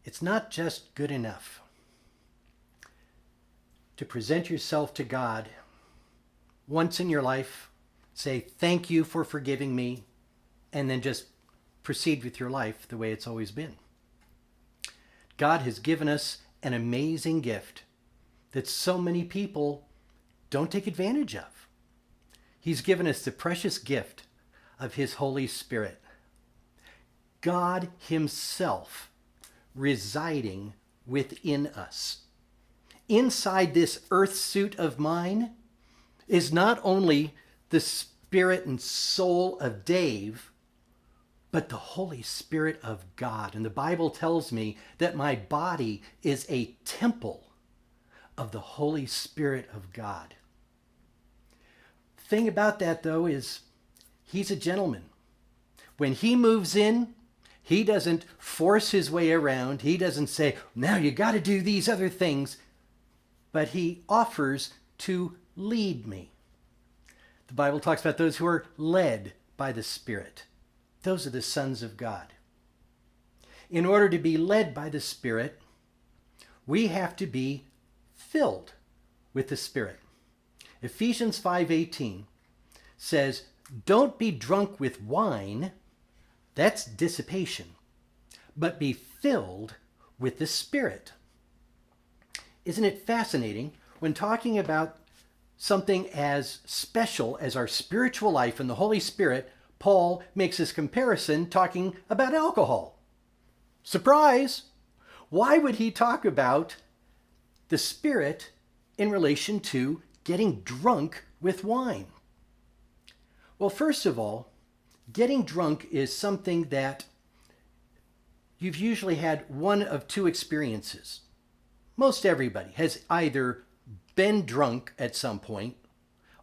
It's not just good enough to present yourself to God once in your life, say, thank you for forgiving me, and then just proceed with your life the way it's always been. God has given us an amazing gift that so many people don't take advantage of. He's given us the precious gift of His Holy Spirit. God Himself residing within us. Inside this earth suit of mine is not only the spirit and soul of Dave, but the Holy Spirit of God. And the Bible tells me that my body is a temple of the Holy Spirit of God. Thing about that, though, is He's a gentleman. When He moves in, He doesn't force His way around. He doesn't say, now you got to do these other things. But He offers to lead me. The Bible talks about those who are led by the Spirit. Those are the sons of God. In order to be led by the Spirit, we have to be filled with the Spirit. Ephesians 5:18 says, don't be drunk with wine, that's dissipation, but be filled with the Spirit. Isn't it fascinating when talking about something as special as our spiritual life and the Holy Spirit, Paul makes this comparison talking about alcohol. Surprise! Why would he talk about the Spirit in relation to getting drunk with wine? Well, first of all, getting drunk is something that you've usually had one of two experiences. Most everybody has either been drunk at some point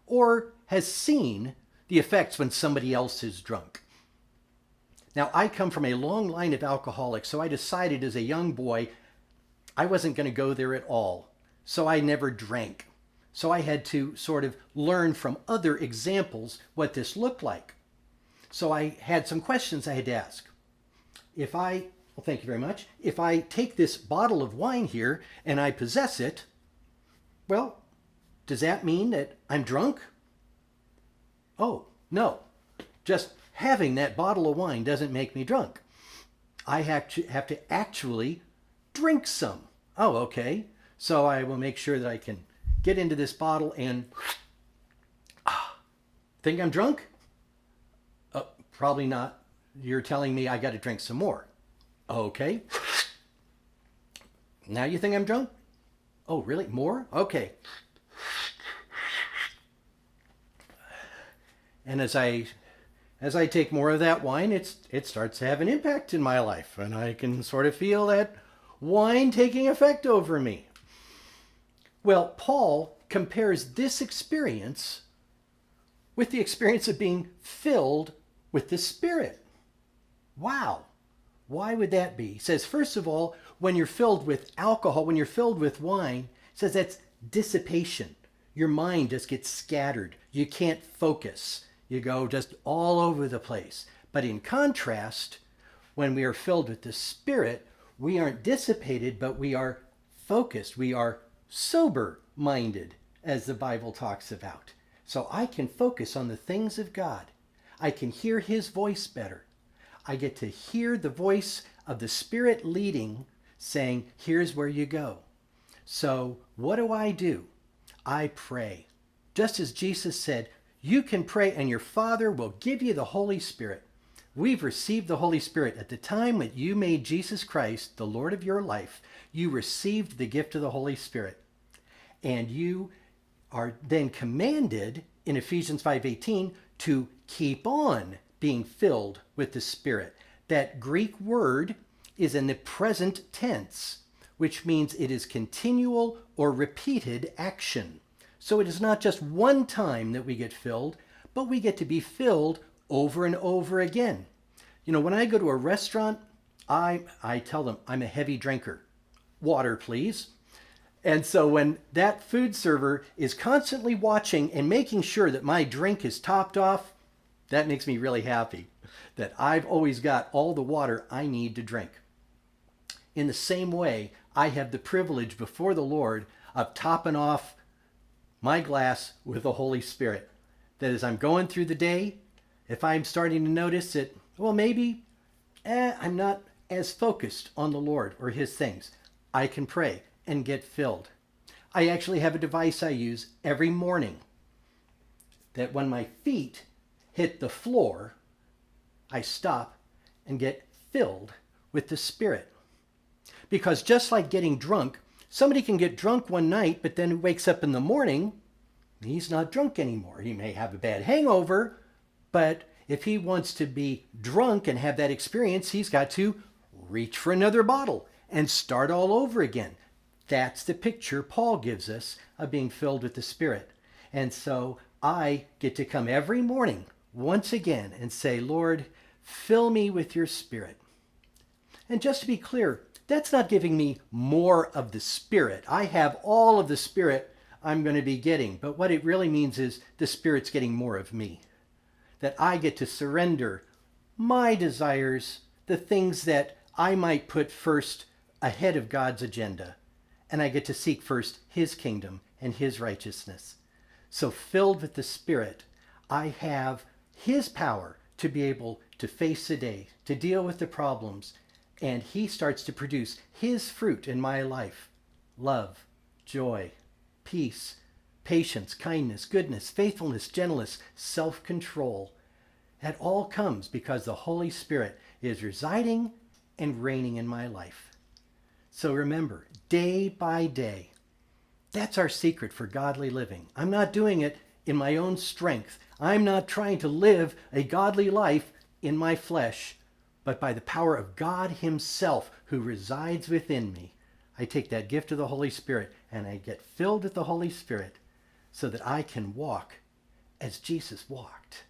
or has seen the effects when somebody else is drunk. Now, I come from a long line of alcoholics, so I decided as a young boy I wasn't going to go there at all. So I never drank. So I had to sort of learn from other examples what this looked like. So I had some questions I had to ask. Well, thank you very much. If I take this bottle of wine here and I possess it, well, does that mean that I'm drunk? Oh, no. Just having that bottle of wine doesn't make me drunk. I have to actually drink some. Oh, okay. So I will make sure that I can get into this bottle and think I'm drunk? Probably not. You're telling me I got to drink some more. Okay. Now you think I'm drunk? Oh, really? More? Okay. And as I take more of that wine, it starts to have an impact in my life, and I can sort of feel that wine taking effect over me. Well, Paul compares this experience with the experience of being filled with the Spirit. Wow. Why would that be? He says, first of all, when you're filled with alcohol, when you're filled with wine, he says that's dissipation. Your mind just gets scattered. You can't focus. You go just all over the place. But in contrast, when we are filled with the Spirit, we aren't dissipated, but we are focused. We are sober-minded, as the Bible talks about. So I can focus on the things of God. I can hear His voice better. I get to hear the voice of the Spirit leading, saying, here's where you go. So what do? I pray. Just as Jesus said, you can pray and your Father will give you the Holy Spirit. We've received the Holy Spirit. At the time that you made Jesus Christ the Lord of your life, you received the gift of the Holy Spirit. And you are then commanded in Ephesians 5:18 to keep on being filled with the Spirit. That Greek word is in the present tense, which means it is continual or repeated action. So it is not just one time that we get filled, but we get to be filled over and over again. You know, when I go to a restaurant, I tell them I'm a heavy drinker. Water, please. And so when that food server is constantly watching and making sure that my drink is topped off, that makes me really happy that I've always got all the water I need to drink. In the same way, I have the privilege before the Lord of topping off my glass with the Holy Spirit. That as I'm going through the day, if I'm starting to notice that, well, maybe I'm not as focused on the Lord or his things, I can pray and get filled. I actually have a device I use every morning that when my feet hit the floor, I stop and get filled with the Spirit. Because just like getting drunk, somebody can get drunk one night, but then wakes up in the morning, he's not drunk anymore. He may have a bad hangover, but if he wants to be drunk and have that experience, he's got to reach for another bottle and start all over again. That's the picture Paul gives us of being filled with the Spirit. And so I get to come every morning once again and say, Lord, fill me with your Spirit. And just to be clear, that's not giving me more of the Spirit. I have all of the Spirit I'm going to be getting. But what it really means is the Spirit's getting more of me. That I get to surrender my desires, the things that I might put first ahead of God's agenda. And I get to seek first his kingdom and his righteousness. So filled with the Spirit, I have his power to be able to face the day, to deal with the problems, and he starts to produce his fruit in my life. Love, joy, peace, patience, kindness, goodness, faithfulness, gentleness, self-control. That all comes because the Holy Spirit is residing and reigning in my life. So remember, day by day, that's our secret for godly living. I'm not doing it in my own strength. I'm not trying to live a godly life in my flesh, but by the power of God himself who resides within me. I take that gift of the Holy Spirit and I get filled with the Holy Spirit so that I can walk as Jesus walked.